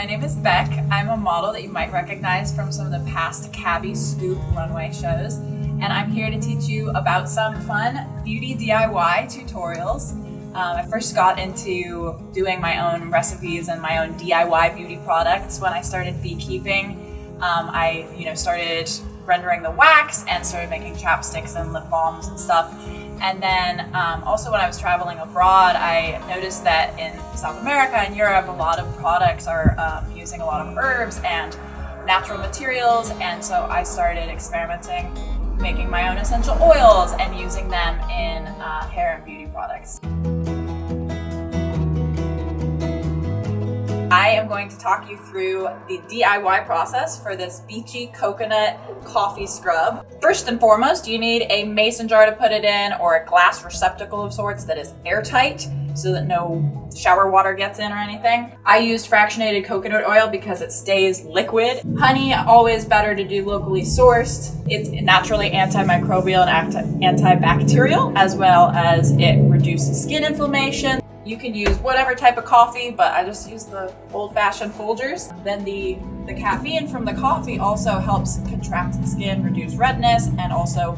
My name is Beck. I'm a model that you might recognize from some of the past Cabby Scoop runway shows, and I'm here to teach you about some fun beauty DIY tutorials. I first got into doing my own recipes and my own DIY beauty products when I started beekeeping. I started rendering the wax and started making chapsticks and lip balms and stuff. And then also when I was traveling abroad, I noticed that in South America and Europe, a lot of products are using a lot of herbs and natural materials. And so I started experimenting, making my own essential oils and using them in hair and beauty products. I am going to talk you through the DIY process for this beachy coconut coffee scrub. First and foremost, you need a mason jar to put it in, or a glass receptacle of sorts that is airtight so that no shower water gets in or anything. I used fractionated coconut oil because it stays liquid. Honey, always better to do locally sourced. It's naturally antimicrobial and antibacterial, as well as it reduces skin inflammation. You can use whatever type of coffee, but I just use the old-fashioned Folgers. Then the caffeine from the coffee also helps contract the skin, reduce redness, and also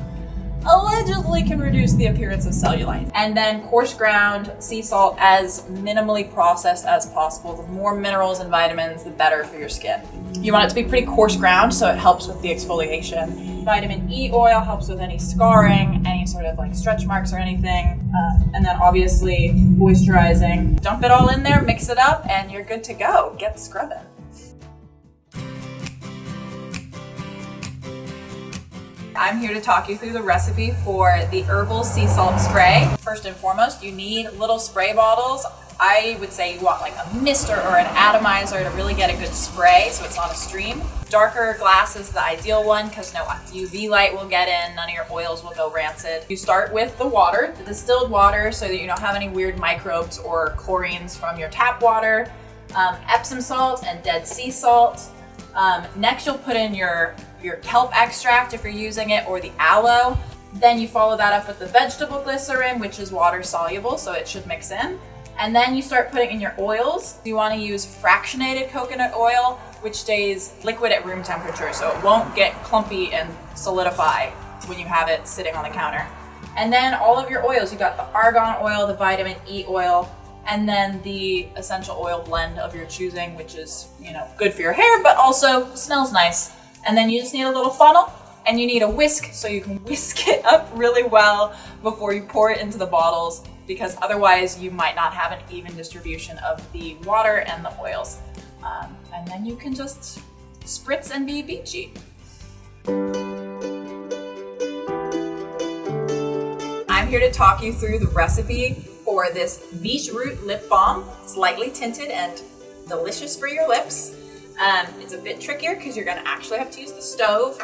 allegedly can reduce the appearance of cellulite. And then coarse ground sea salt, as minimally processed as possible. The more minerals and vitamins, the better for your skin. You want it to be pretty coarse ground so it helps with the exfoliation. Vitamin E oil helps with any scarring, any sort of like stretch marks or anything. And then obviously moisturizing. Dump it all in there, mix it up, and you're good to go. Get scrubbing. I'm here to talk you through the recipe for the herbal sea salt spray. First and foremost, you need little spray bottles. I would say you want like a mister or an atomizer to really get a good spray so it's not a stream. Darker glass is the ideal one because no UV light will get in, none of your oils will go rancid. You start with the water, the distilled water, so that you don't have any weird microbes or chlorines from your tap water, Epsom salt and dead sea salt. Next you'll put in your kelp extract if you're using it, or the aloe. Then you follow that up with the vegetable glycerin, which is water soluble, so it should mix in. And then you start putting in your oils. You want to use fractionated coconut oil, which stays liquid at room temperature, so it won't get clumpy and solidify when you have it sitting on the counter. And then all of your oils, you got the argan oil, the vitamin E oil, and then the essential oil blend of your choosing, which is, good for your hair, but also smells nice. And then you just need a little funnel, and you need a whisk so you can whisk it up really well before you pour it into the bottles, because otherwise you might not have an even distribution of the water and the oils. And then you can just spritz and be beachy. I'm here to talk you through the recipe for this beetroot lip balm. It's lightly tinted and delicious for your lips. It's a bit trickier because you're gonna actually have to use the stove.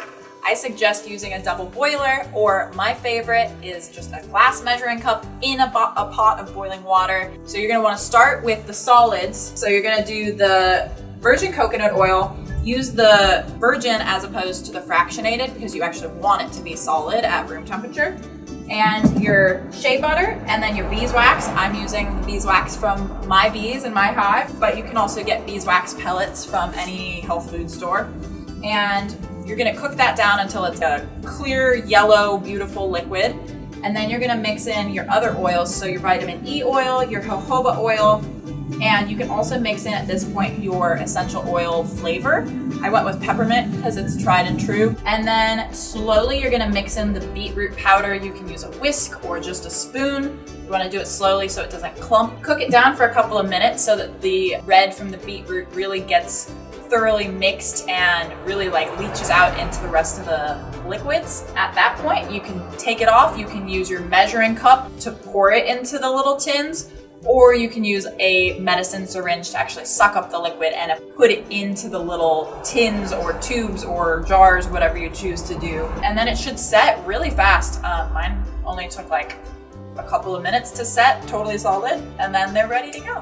I suggest using a double boiler, or my favorite is just a glass measuring cup in a pot of boiling water. So you're gonna wanna start with the solids. So you're gonna do the virgin coconut oil. Use the virgin as opposed to the fractionated because you actually want it to be solid at room temperature. And your shea butter, and then your beeswax. I'm using the beeswax from my bees in my hive, but you can also get beeswax pellets from any health food store. And you're gonna cook that down until it's a clear, yellow, beautiful liquid. And then you're gonna mix in your other oils, so your vitamin E oil, your jojoba oil, and you can also mix in at this point your essential oil flavor. I went with peppermint because it's tried and true. And then slowly you're gonna mix in the beetroot powder. You can use a whisk or just a spoon. You wanna do it slowly so it doesn't clump. Cook it down for a couple of minutes so that the red from the beetroot really gets thoroughly mixed and really leaches out into the rest of the liquids. At that point, you can take it off. You can use your measuring cup to pour it into the little tins, or you can use a medicine syringe to actually suck up the liquid and put it into the little tins or tubes or jars, whatever you choose to do. And then it should set really fast. Mine only took a couple of minutes to set, totally solid, and then they're ready to go.